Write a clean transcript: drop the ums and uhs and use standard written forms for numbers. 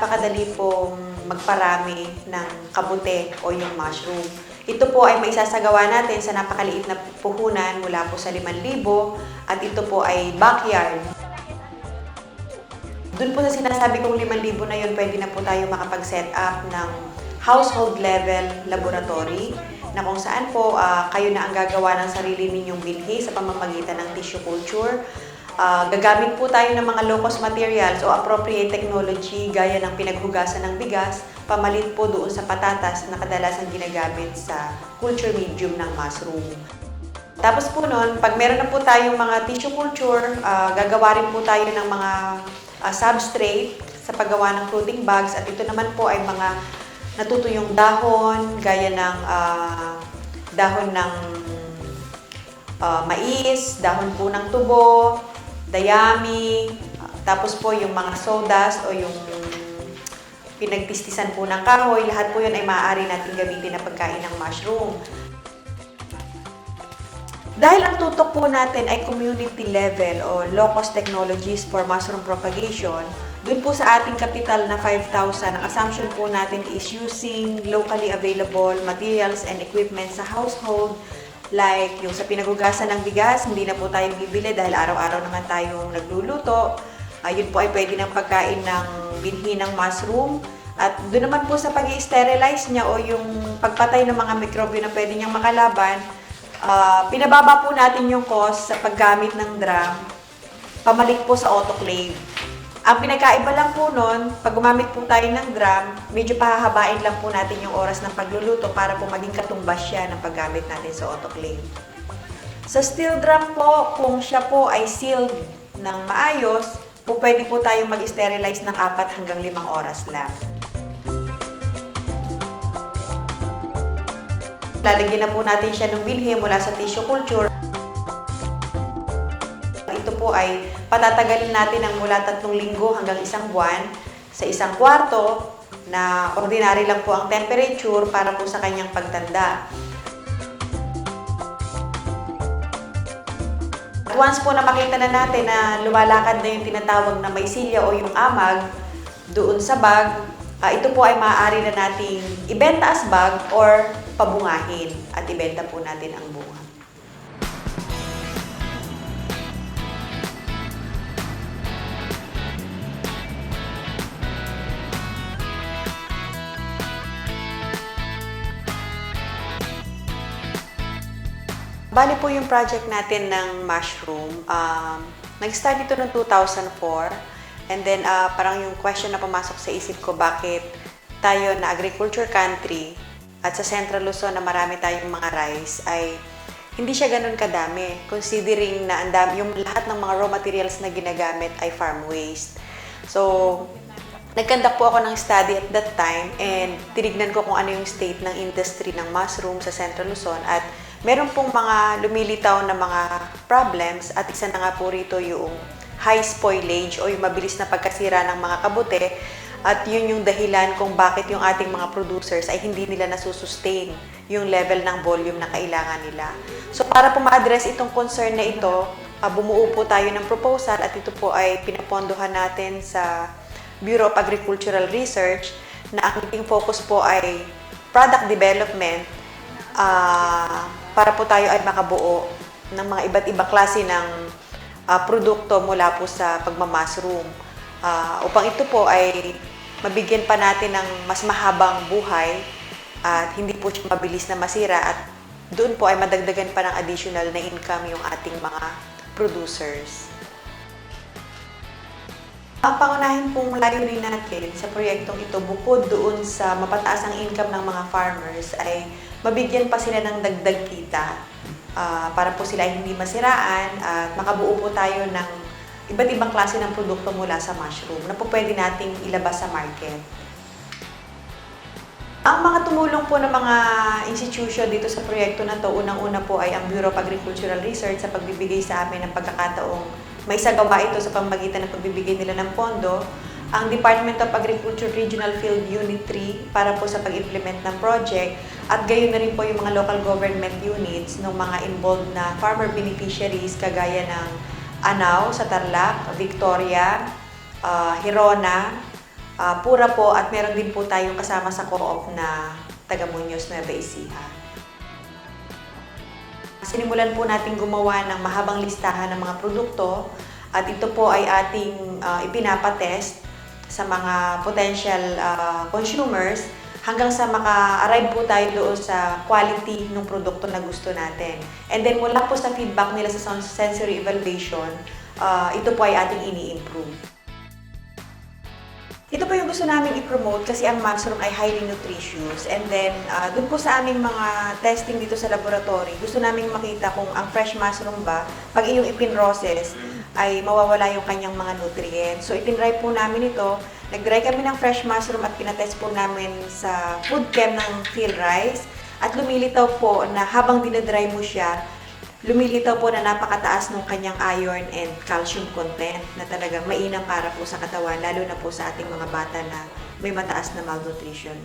napakadali pong magparami ng kabute o yung mushroom. Ito po ay maisasagawa natin sa napakaliit na puhunan mula po sa 5,000 at ito po ay backyard. Doon po sa sinasabi kong 5,000 na yun, pwede na po tayo makapag-set up ng household level laboratory na kung saan po kayo na ang gagawa ng sarili ninyong binhi sa pamamagitan ng tissue culture. Gagamit po tayo ng mga low-cost materials o appropriate technology gaya ng pinaghugasan ng bigas, pamalit po doon sa patatas na kadalasan ginagamit sa culture medium ng mushroom. Tapos po noon, pag meron na po tayong mga tissue culture, gagawa rin po tayo ng mga substrate sa paggawa ng clothing bags at ito naman po ay mga natutuyong dahon, gaya ng dahon ng mais, dahon po ng tubo, dayami, tapos po yung mga sawdust o yung pinagtistisan po ng kahoy, lahat po yun ay maaari natin gamitin na pagkain ng mushroom. Dahil ang tutok po natin ay community level o low-cost technologies for mushroom propagation, dun po sa ating capital na 5,000, ang assumption po natin is using locally available materials and equipment sa household, like yung sa pinaghugasan ng bigas, hindi na po tayo bibili dahil araw-araw naman tayong nagluluto. Yun po ay pwede ng pagkain ng binhi ng mushroom. At doon naman po sa pag-i-sterilize niya o yung pagpatay ng mga mikrobyo na pwede niyang makalaban, pinababa po natin yung cost sa paggamit ng drum, pamalik po sa autoclave. Ang pinagkaiba lang po nun, pag gumamit po tayo ng drum, medyo pahahabain lang po natin yung oras ng pagluluto para po maging katumbas siya ng paggamit natin sa autoclave. Sa steel drum po, kung siya po ay sealed ng maayos, po pwede po tayong mag-sterilize ng 4 hanggang 5 oras lang. Lalagyan na po natin siya ng binhi mula sa tissue culture. Ito po ay patatagalin natin ng mula 3 linggo hanggang 1 buwan sa 1 kwarto na ordinary lang po ang temperature para po sa kanyang pagtanda. At once po na makita na natin na lumalakad na yung tinatawag na mycelia o yung amag doon sa bag, ito po ay maaari na nating ibenta as bag or pabungahin at ibenta po natin ang bunga. Bali po yung project natin ng mushroom, nag-start ito noong 2004 and then parang yung question na pumasok sa isip ko, bakit tayo na agriculture country at sa Central Luzon na marami tayong mga rice ay hindi siya ganun kadami considering na yung lahat ng mga raw materials na ginagamit ay farm waste. So, nag-conduct po ako ng study at that time and tinignan ko kung ano yung state ng industry ng mushroom sa Central Luzon at meron pong mga lumilitaw na mga problems at isa na nga po rito yung high spoilage o yung mabilis na pagkasira ng mga kabute at yun yung dahilan kung bakit yung ating mga producers ay hindi nila nasusustain yung level ng volume na kailangan nila. So para po ma-address itong concern na ito, bumuo po tayo ng proposal at ito po ay pinapondohan natin sa Bureau of Agricultural Research na ang ating focus po ay product development para po tayo ay makabuo ng mga iba't ibang klase ng produkto mula po sa pagmamashroom. Upang ito po ay mabigyan pa natin ng mas mahabang buhay at hindi po siya mabilis na masira at doon po ay madagdagan pa ng additional na income yung ating mga producers. Ang pangunahin pong layunin natin sa proyektong ito, bukod doon sa mapataas ang income ng mga farmers, ay mabigyan pa sila ng dagdag kita para po sila ay hindi masiraan at makabuo po tayo ng iba't ibang klase ng produkto mula sa mushroom na po pwede nating ilabas sa market. Ang mga tumulong po ng mga institution dito sa proyekto na to, unang-una po ay ang Bureau of Agricultural Research sa pagbibigay sa amin ng pagkakataong may isagawa ito sa pamamagitan ng pagbibigay nila ng pondo, ang Department of Agriculture Regional Field Unit 3 para po sa pag-implement ng project at gayon na rin po yung mga local government units ng mga involved na farmer beneficiaries kagaya ng Anao sa Tarlac, Victoria, Hirona, pura po at meron din po tayong kasama sa co-op na taga Muñoz, Nueva Ecija. Sinimulan po natin gumawa ng mahabang listahan ng mga produkto at ito po ay ating ipinapatest sa mga potential consumers hanggang sa maka-arrive po tayo doon sa quality ng produkto na gusto natin. And then mula po sa feedback nila sa sensory evaluation, ito po ay ating ini-improve. Ito po yung gusto namin i-promote kasi ang mushroom ay highly nutritious. And then, dun po sa aming mga testing dito sa laboratory, gusto namin makita kung ang fresh mushroom ba, pag iyong ipin-process, ay mawawala yung kanyang mga nutrients. So, itin-dry po namin ito. Nag-dry kami ng fresh mushroom at pinatest po namin sa food chem ng PhilRice. At lumilitaw po na habang dinadry mo siya, lumilitaw po na napakataas ng kanyang iron and calcium content na talagang mainam para po sa katawan, lalo na po sa ating mga bata na may mataas na malnutrition.